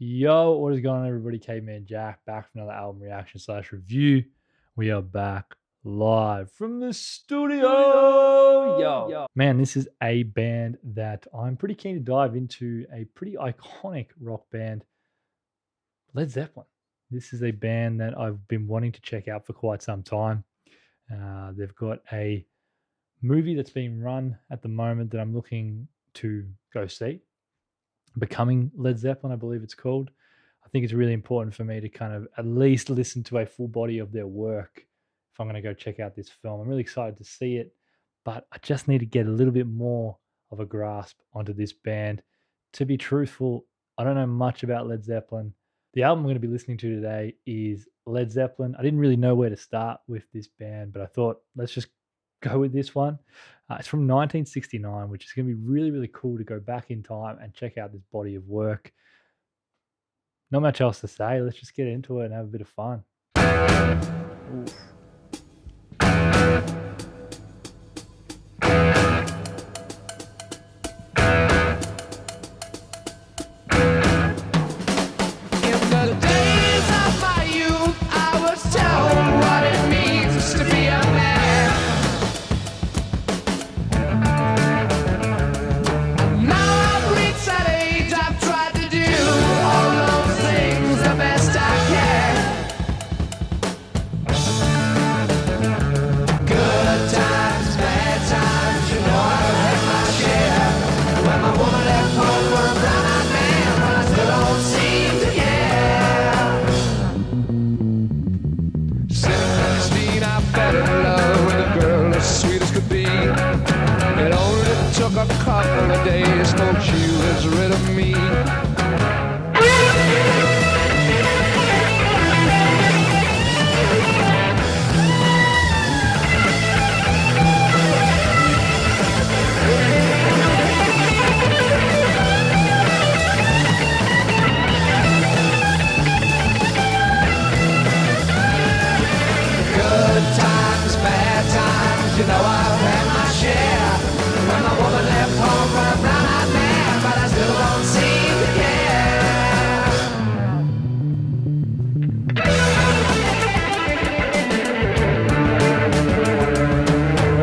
Yo, what is going on, everybody? Caveman Jack back for another album reaction slash review. We are back live from the studio. Yo, man, this is a band that I'm pretty keen to dive into. A pretty iconic rock band, Led Zeppelin. This is a band that I've been wanting to check out for quite some time. They've got a movie that's being run at the moment that I'm looking to go see. Becoming Led Zeppelin, I believe it's called. I think it's really important for me to kind of at least listen to a full body of their work if I'm going to go check out this film. I'm really excited to see it, but I just need to get a little bit more of a grasp onto this band. To be truthful, I don't know much about Led Zeppelin. The album I'm going to be listening to today is Led Zeppelin. I didn't really know where to start with this band, but I thought let's just go with this one. It's from 1969, which is going to be really, really cool to go back in time and check out this body of work. Not much else to say. Let's just get into it and have a bit of fun. Oof. Took a couple of days till she was rid of me. Good times, bad times, you know I've had my share. When my woman left home for a brown-eyed man, but I still don't seem to care.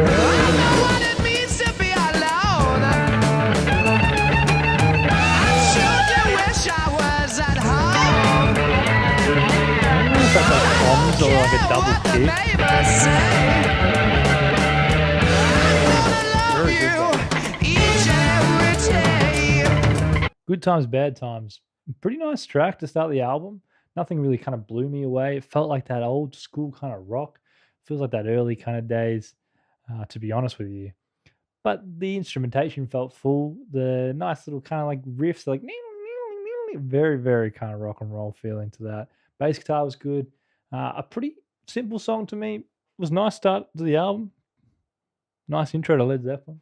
I know what it means to be alone. I sure do wish I was at home. Is that like bombs or like a double kick? Good Times, Bad Times. Pretty nice track to start the album. Nothing really kind of blew me away. It felt like that old school kind of rock. Feels like that early kind of days, to be honest with you. But the instrumentation felt full. The nice little kind of like riffs, like very, very kind of rock and roll feeling to that. Bass guitar was good. A pretty simple song to me. It was a nice start to the album. Nice intro to Led Zeppelin.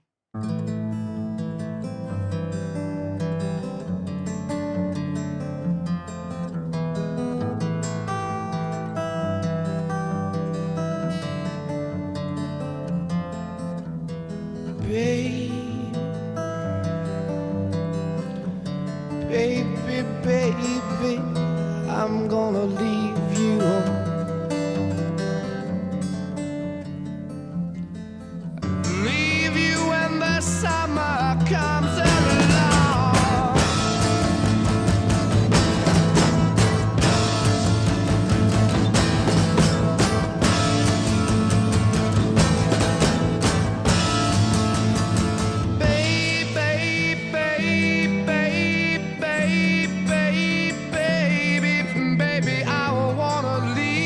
Baby, I'm gonna leave you. Leave you when the summer comes along. Baby, I wanna leave.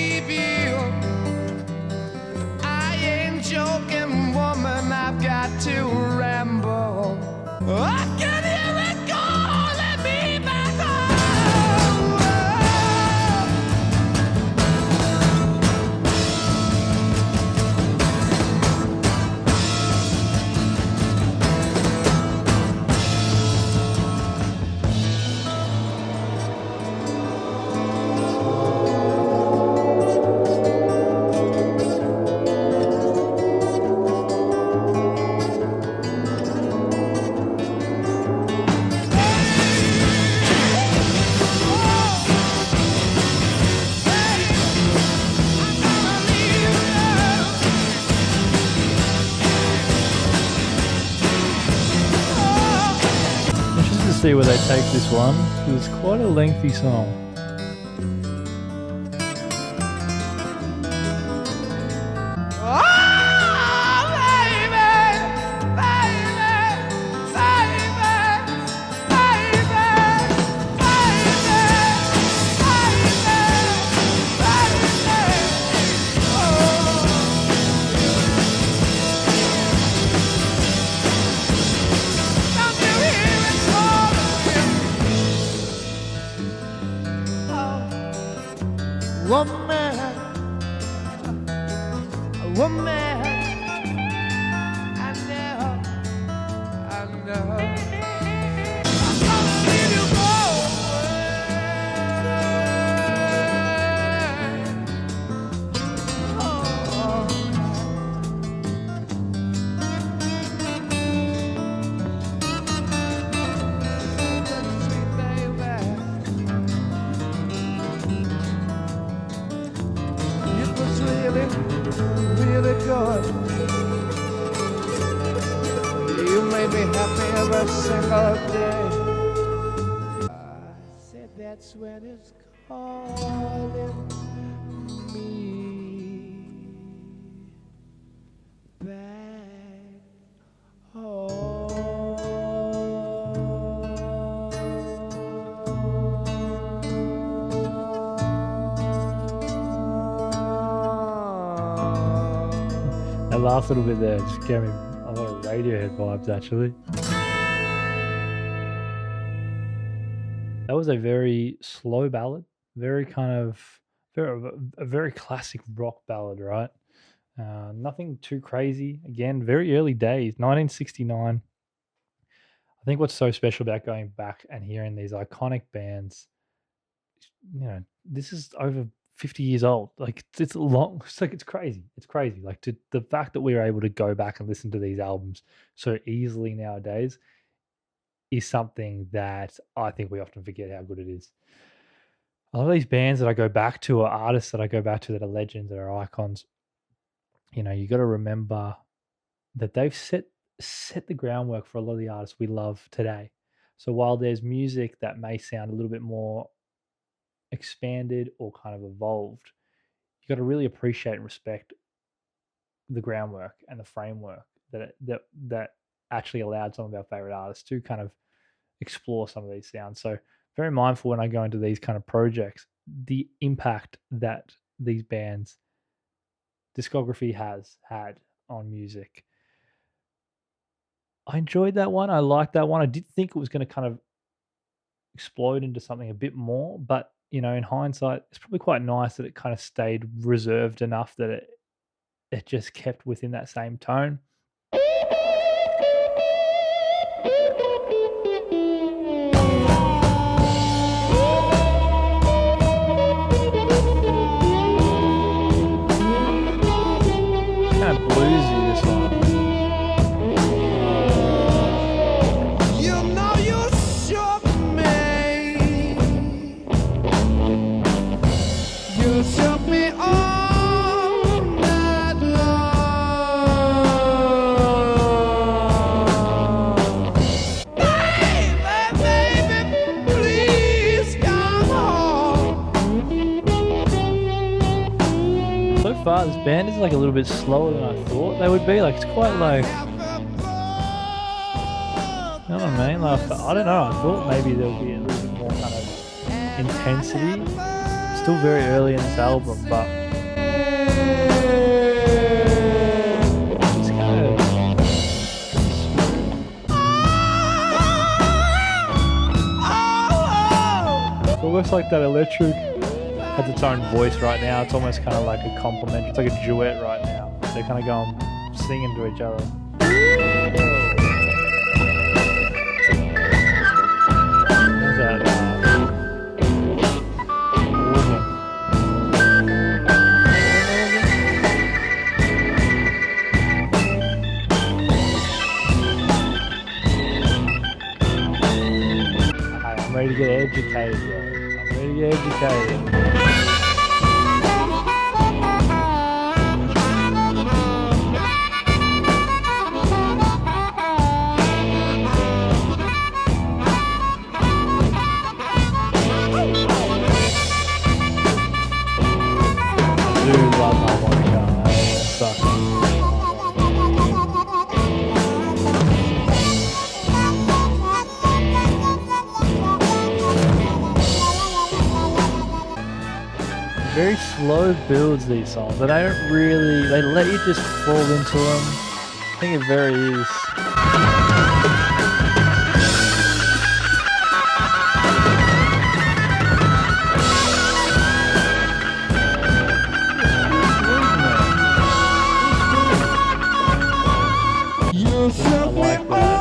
see where they take this one. It's quite a lengthy song. Woman, I know, I'm gonna leave you go sweet baby. It was really good. You made me happy every single day. I said that's when it's calling me back home. That last little bit there just gave me a lot of Radiohead vibes, actually. That was a very slow ballad, very kind of a very classic rock ballad, right? Nothing too crazy. Again, very early days, 1969. I think what's so special about going back and hearing these iconic bands, this is over 50 years old. Like it's long. It's like it's crazy. It's crazy. Like the fact that we are able to go back and listen to these albums so easily nowadays is something that I think we often forget how good it is. A lot of these bands that I go back to are artists that I go back to that are legends, that are icons. You got to remember that they've set the groundwork for a lot of the artists we love today. So while there's music that may sound a little bit more expanded or kind of evolved, you got to really appreciate and respect the groundwork and the framework that actually allowed some of our favorite artists to kind of explore some of these sounds. So very mindful when I go into these kind of projects, the impact that these bands' discography has had on music. I enjoyed that one. I liked that one. I did think it was going to kind of explode into something a bit more, but in hindsight, it's probably quite nice that it kind of stayed reserved enough that it just kept within that same tone. Kind of bluesy, this one. Far, this band is like a little bit slower than I thought they would be. Like it's quite like, you know what I mean? Like I don't know. I thought maybe there would be a little bit more kind of intensity. Still very early in this album, but it's kind of it's almost like that electric has its own voice right now. It's almost kind of like a compliment. It's like a duet right now. They're kind of going singing to each other. How's that? Hey, I'm ready to get educated, bro. I'm ready to get educated. Very slow builds, these songs. They don't really, they let you just fall into them. I think it very is. I like that.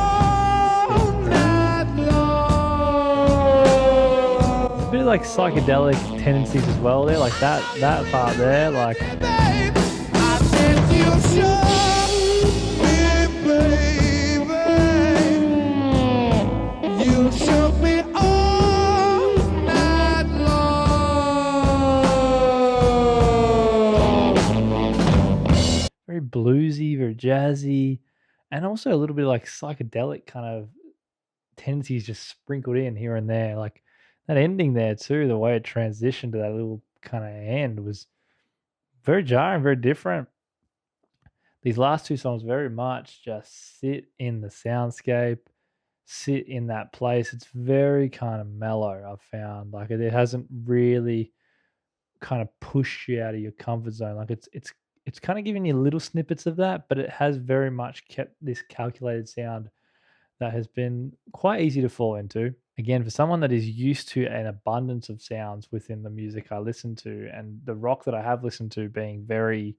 It's a bit of like psychedelic tendencies as well there, like that part there, like very bluesy, very jazzy, and also a little bit like psychedelic kind of tendencies just sprinkled in here and there. Like that ending there too, the way it transitioned to that little kind of end was very jarring, very different. These last two songs very much just sit in the soundscape, sit in that place. It's very kind of mellow, I've found. Like it hasn't really kind of pushed you out of your comfort zone. Like it's kind of giving you little snippets of that, but it has very much kept this calculated sound that has been quite easy to fall into. Again, for someone that is used to an abundance of sounds within the music I listen to, and the rock that I have listened to being very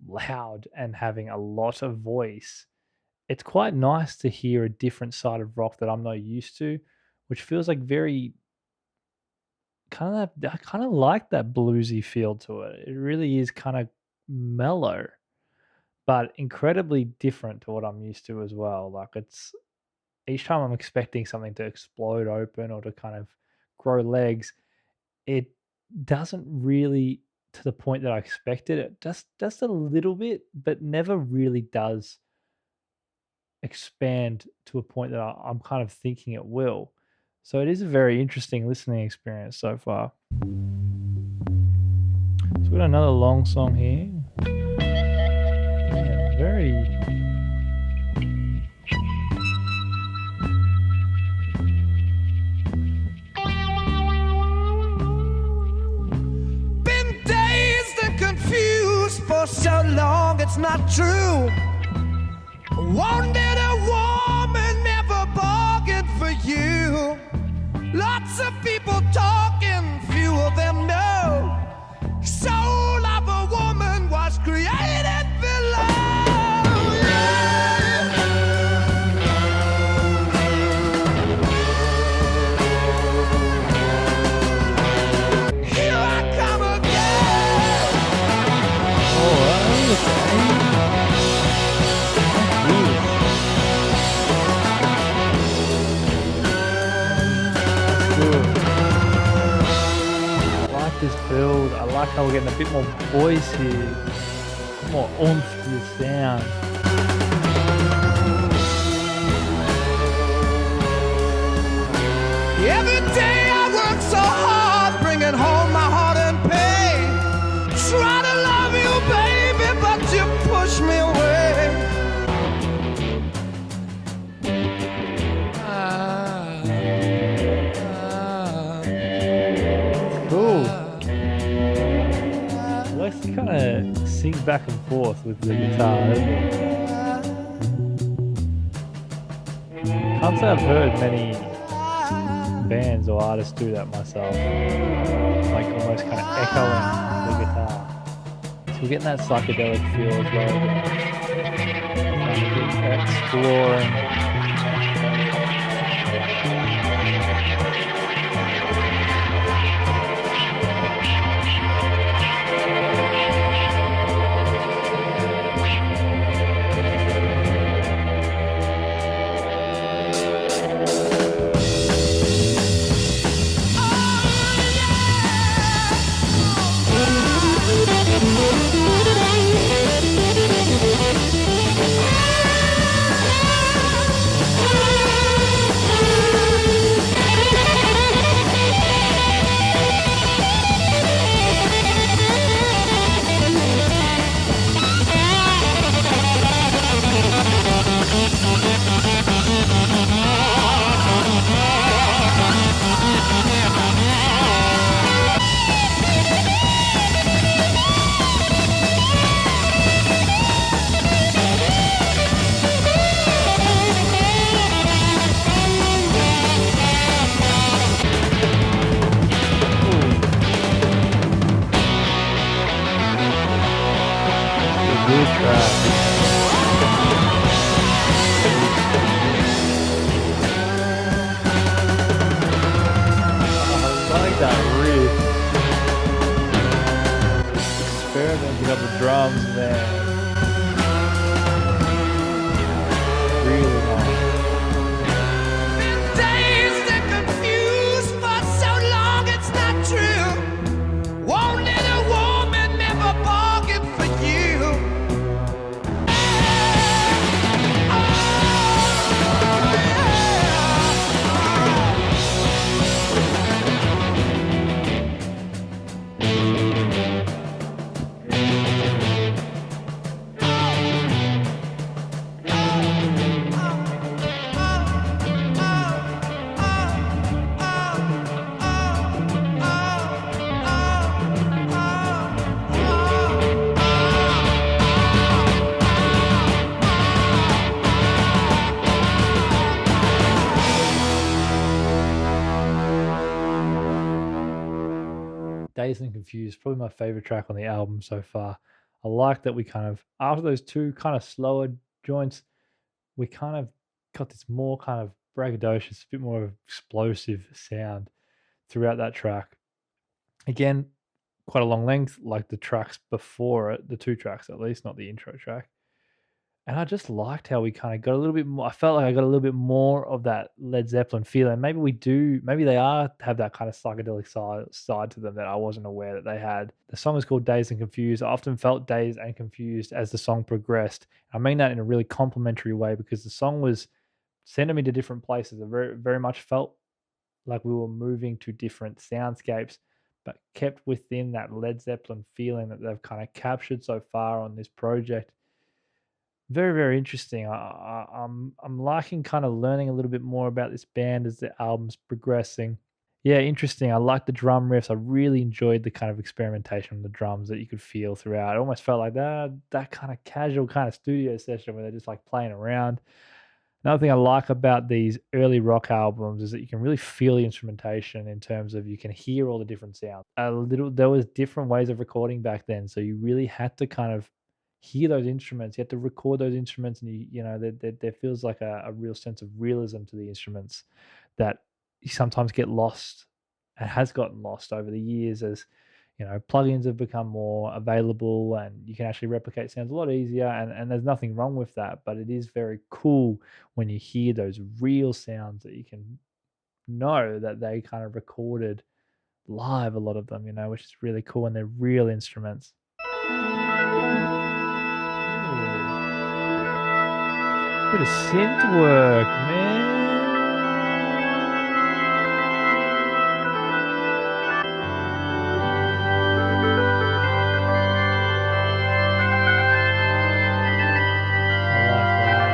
loud and having a lot of voice, it's quite nice to hear a different side of rock that I'm not used to, which feels like very I kind of like that bluesy feel to it. It really is kind of mellow, but incredibly different to what I'm used to as well. Like it's each time I'm expecting something to explode open or to kind of grow legs, it doesn't really to the point that I expected. It just a little bit, but never really does expand to a point that I'm kind of thinking it will. So it is a very interesting listening experience so far. So we've got another long song here. Yeah, very. Been dazed and confused for so long, it's not true. Wanted a woman, never bargained for you. Lots of people talking, few of them know. Soul of a woman was created below. Here I come again. Oh, okay. This build. I like how we're getting a bit more voice here, a bit more oomph to the sound. Every day I work so hard, bringing home my heart and pain. Try to love you, baby, but you push me away. Cool. Lex kind of sings back and forth with the guitar, doesn't he? Can't say I've heard many bands or artists do that myself. Like almost kind of echoing the guitar. So we're getting that psychedelic feel as well. Kind of exploring. riff. Experimenting on the drums, man. Really nice. Been dazed and confused for so long it's not true. Won't let a woman never bargain for you. Dazed and Confused, probably my favorite track on the album so far. I like that we kind of, after those two kind of slower joints, we kind of got this more kind of braggadocious, a bit more of explosive sound throughout that track. Again, quite a long length, like the tracks before it, the two tracks at least, not the intro track. And I just liked how we kind of got a little bit more. I felt like I got a little bit more of that Led Zeppelin feeling. Maybe we do. Maybe they have that kind of psychedelic side to them that I wasn't aware that they had. The song is called Dazed and Confused. I often felt dazed and confused as the song progressed. I mean that in a really complimentary way because the song was sending me to different places. It very, very much felt like we were moving to different soundscapes, but kept within that Led Zeppelin feeling that they've kind of captured so far on this project. Very, very interesting. I'm liking kind of learning a little bit more about this band as the album's progressing. Yeah, interesting. I like the drum riffs. I really enjoyed the kind of experimentation on the drums that you could feel throughout. It almost felt like that kind of casual kind of studio session where they're just like playing around. Another thing I like about these early rock albums is that you can really feel the instrumentation in terms of you can hear all the different sounds. There was different ways of recording back then, so you really had to kind of hear those instruments. You have to record those instruments, and there feels like a real sense of realism to the instruments that you sometimes get lost and has gotten lost over the years as plugins have become more available and you can actually replicate sounds a lot easier. And there's nothing wrong with that, but it is very cool when you hear those real sounds that you can know that they kind of recorded live, a lot of them, which is really cool, and they're real instruments. Bit of synth work, man. I like that.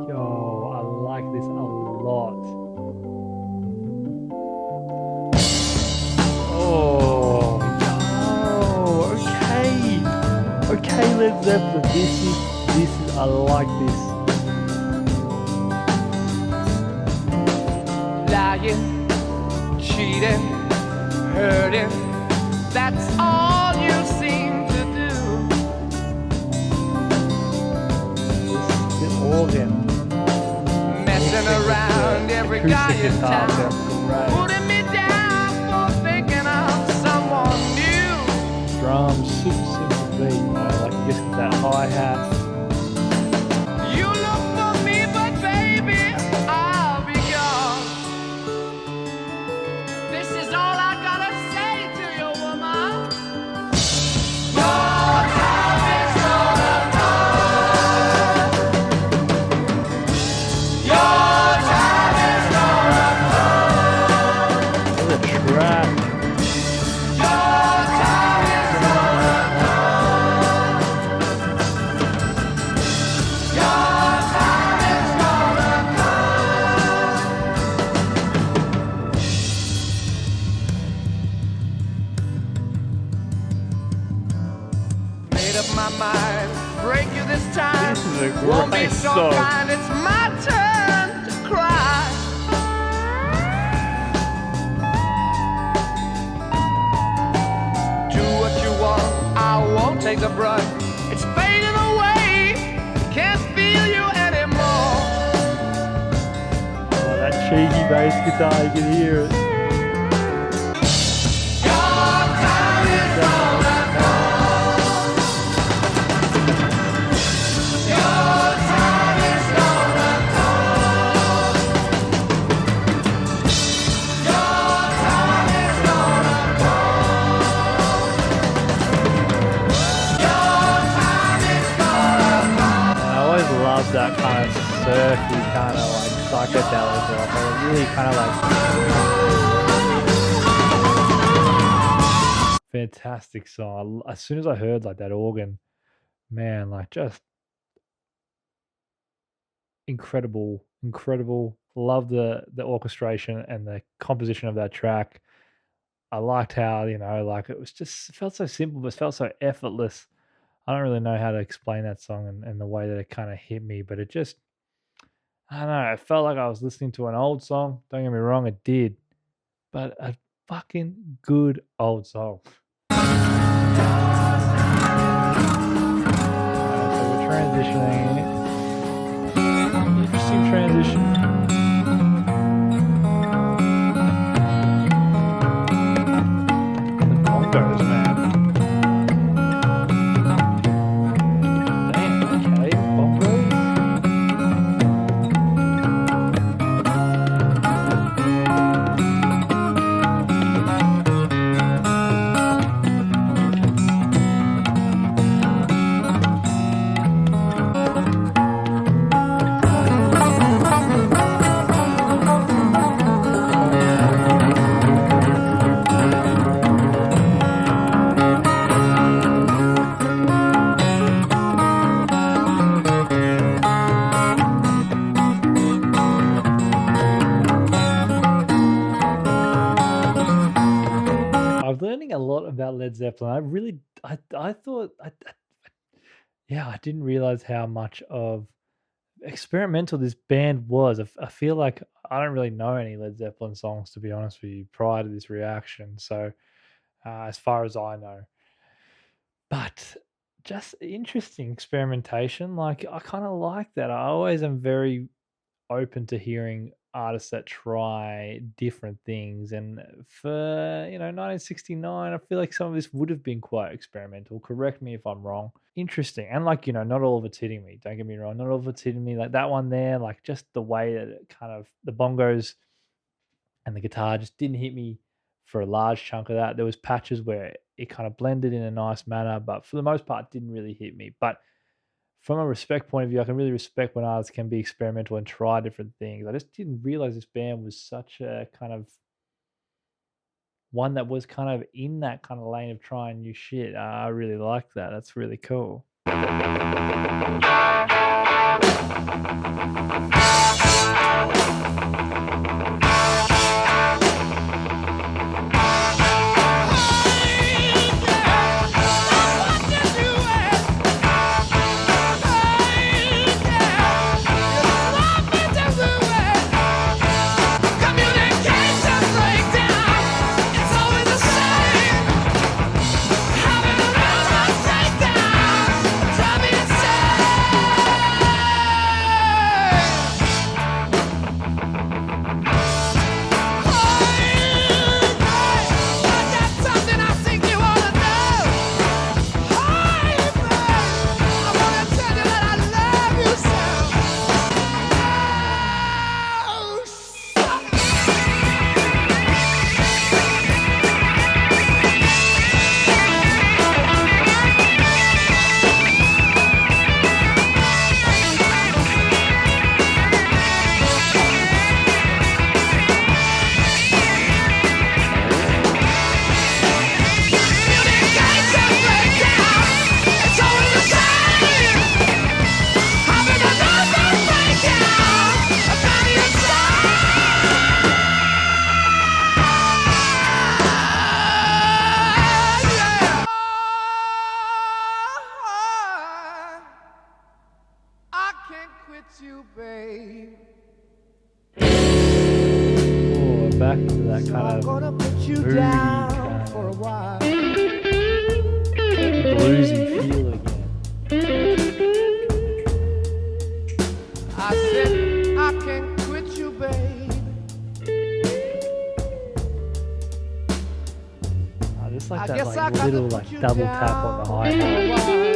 Yo, I like this a lot. Oh, yo, okay, Led Zeppelin. This is. I like this. Lying, cheating, hurting, that's all you seem to do. The organ. Messing around every guy in guitar town, sounds great. putting me down for thinking of someone new. Drums, super beat, like you get that hi-hat. You look for me, but baby, I'll be gone. This is all I gotta say to you, woman. Your time is gonna come. Your time is gonna come. What a track. Your time is gonna come. Your time is gonna come. Made up my mind, break you this time. This is a Won't be great so song. kind, it's my turn to cry. take a brush. It's fading away. Can't feel you anymore. Oh, that cheeky bass guitar, you can hear it. Your time is gonna come. Your time is gonna come. Your time is gonna come. Your time is gonna come. I always love that kind of surfy, kind of like psychedelic rock. It really kind of like fantastic song. As soon as I heard like that organ, man, like just incredible. Love the orchestration and the composition of that track. I liked how, like it felt so simple, but it felt so effortless. I don't really know how to explain that song and the way that it kind of hit me, but it just, I don't know, it felt like I was listening to an old song. Don't get me wrong, it did, but a fucking good old song. So we're transitioning. Interesting transition. The bongos, man. Damn, okay, bongos. I'm learning a lot about Led Zeppelin. I thought, I didn't realize how much of experimental this band was. I feel like I don't really know any Led Zeppelin songs, to be honest with you, prior to this reaction. So, as far as I know, but just interesting experimentation. Like I kind of like that. I always am very open to hearing artists that try different things. And for 1969, I feel like some of this would have been quite experimental. Correct me if I'm wrong. Interesting. And like, not all of it's hitting me. Don't get me wrong. Not all of it's hitting me. Like that one there, like just the way that it kind of the bongos and the guitar just didn't hit me for a large chunk of that. There was patches where it kind of blended in a nice manner, but for the most part, it didn't really hit me. But from a respect point of view, I can really respect when artists can be experimental and try different things. I just didn't realize this band was such a kind of one that was kind of in that kind of lane of trying new shit. I really like that. That's really cool. Back to that kind of moody kind of bluesy feel again. I said I can't quit you, babe. Just like I that guess I like gotta little put like you double down tap on the for a hi-hat.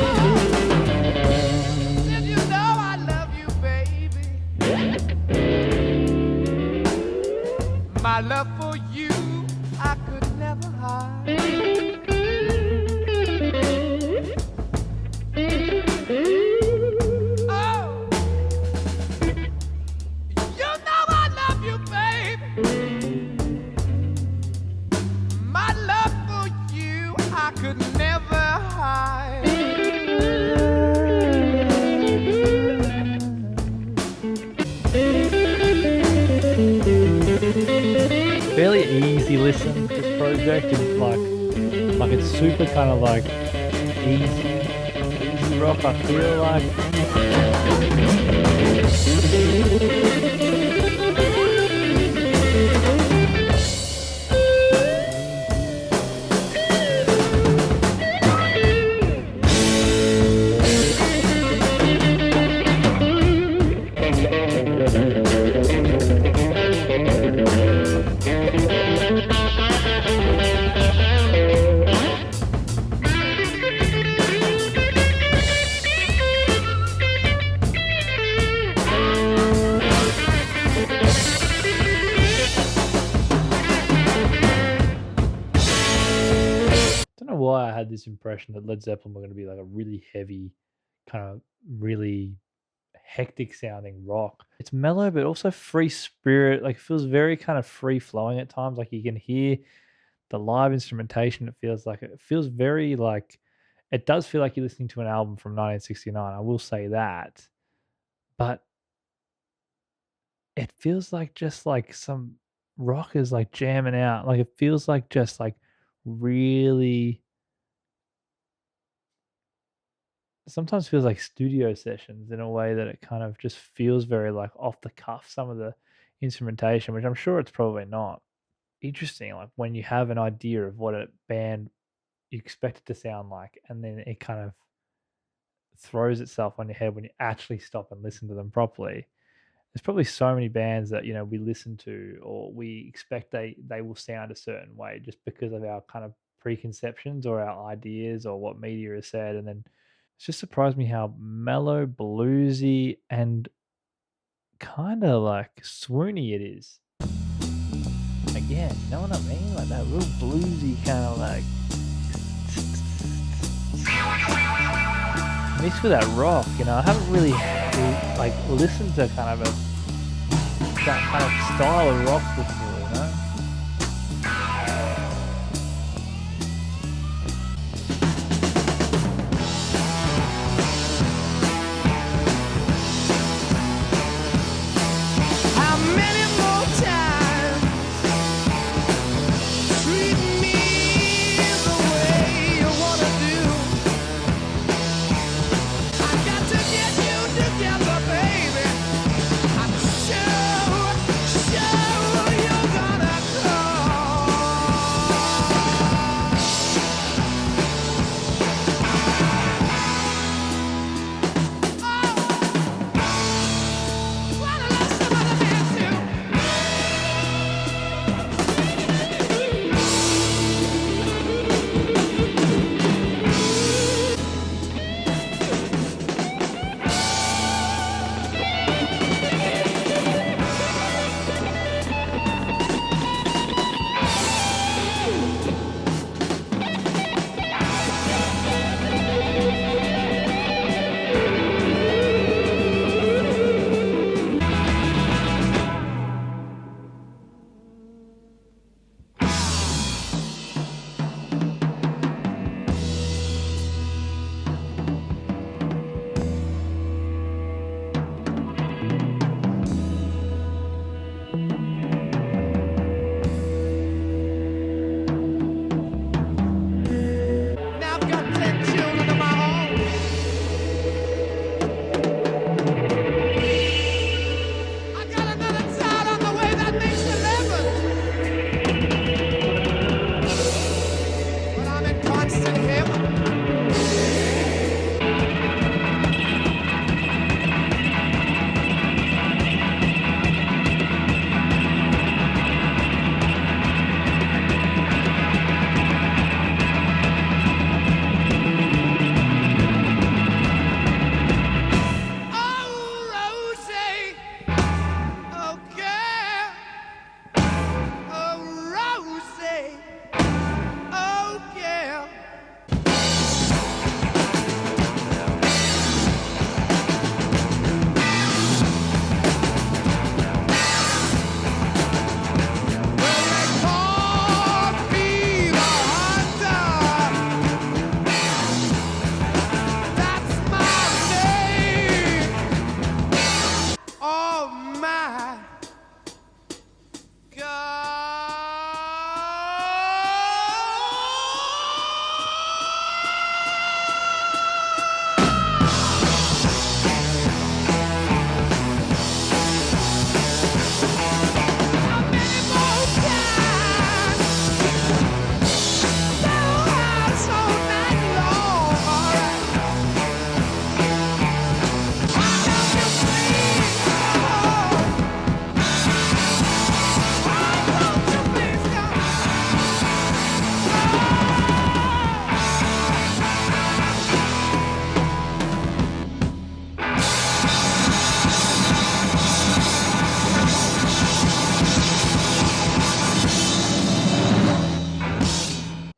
while. Said you know I love you, baby. My love for you I could never hide. Oh, you know I love you, baby. My love for you I could never hide. Fairly easy listen, this project. It's like it's super kind of like easy rock, I feel like. Don't know why I had this impression that Led Zeppelin were going to be like a really heavy, kind of really hectic sounding rock. It's mellow, but also free spirit. Like it feels very kind of free flowing at times. Like you can hear the live instrumentation. It feels very like, it does feel like you're listening to an album from 1969. I will say that, but it feels like just like some rockers like jamming out. Like it feels like just like really, sometimes feels like studio sessions in a way that it kind of just feels very like off the cuff, some of the instrumentation, which I'm sure it's probably not. Interesting, like when you have an idea of what a band you expect it to sound like, and then it kind of throws itself on your head when you actually stop and listen to them properly. There's probably so many bands that, you know, we listen to or we expect they will sound a certain way just because of our kind of preconceptions or our ideas or what media has said, and then it's just surprised me how mellow, bluesy, and kind of like swoony it is. Again, you know what I mean? Like that real bluesy kind of like mixed with that rock. You know, I haven't really like listened to kind of that kind of style of rock before. You know. How many more times treat me the way you wanna do? I got to get you together, baby. I'm sure you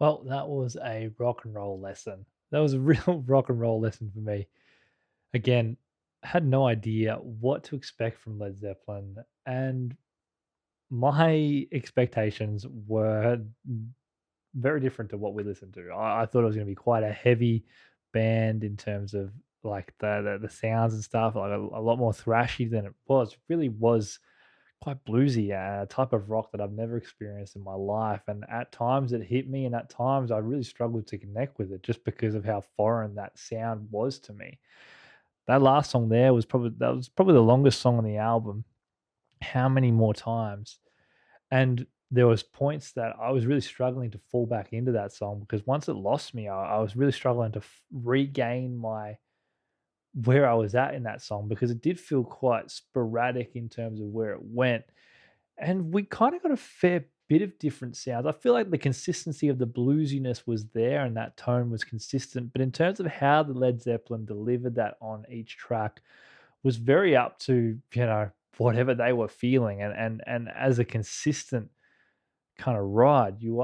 Well, that was a rock and roll lesson. That was a real rock and roll lesson for me. Again, had no idea what to expect from Led Zeppelin, and my expectations were very different to what we listened to. I thought it was going to be quite a heavy band in terms of like the sounds and stuff, like a lot more thrashy than it was. It really was quite bluesy, a type of rock that I've never experienced in my life. And at times it hit me, and at times I really struggled to connect with it just because of how foreign that sound was to me. That last song there was probably the longest song on the album. How many more times? And there was points that I was really struggling to fall back into that song because once it lost me, I was really struggling to regain my where I was at in that song because it did feel quite sporadic in terms of where it went. And we kind of got a fair bit of different sounds. I feel like the consistency of the bluesiness was there and that tone was consistent. But in terms of how the Led Zeppelin delivered that on each track was very up to, whatever they were feeling. And as a consistent kind of ride, you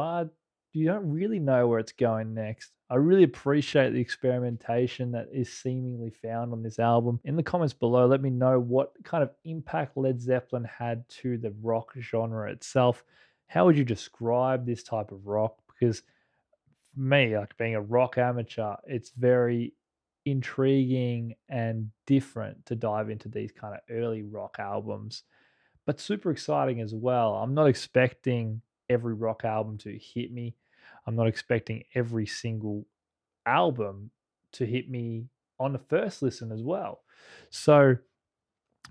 don't really know where it's going next. I really appreciate the experimentation that is seemingly found on this album. In the comments below, let me know what kind of impact Led Zeppelin had to the rock genre itself. How would you describe this type of rock? Because for me, like being a rock amateur, it's very intriguing and different to dive into these kind of early rock albums, but super exciting as well. I'm not expecting every rock album to hit me. I'm not expecting every single album to hit me on the first listen as well. So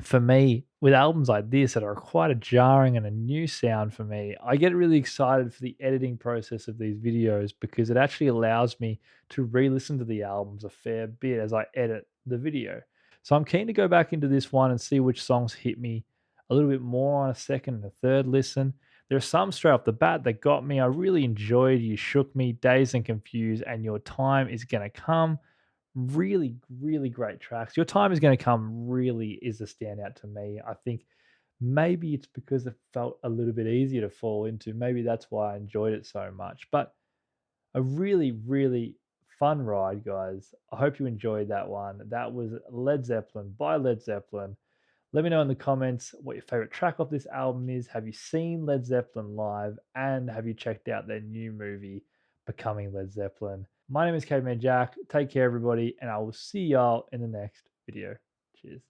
for me, with albums like this that are quite a jarring and a new sound for me, I get really excited for the editing process of these videos because it actually allows me to re-listen to the albums a fair bit as I edit the video. So I'm keen to go back into this one and see which songs hit me a little bit more on a second and a third listen. There are some straight off the bat that got me. I really enjoyed You Shook Me, Dazed and Confused, and Your Time Is Gonna Come. Really, really great tracks. Your Time Is Gonna Come really is a standout to me. I think maybe it's because it felt a little bit easier to fall into. Maybe that's why I enjoyed it so much. But a really, really fun ride, guys. I hope you enjoyed that one. That was Led Zeppelin by Led Zeppelin. Let me know in the comments what your favorite track off this album is. Have you seen Led Zeppelin live? And have you checked out their new movie, Becoming Led Zeppelin? My name is Caveman Jack. Take care, everybody, and I will see y'all in the next video. Cheers.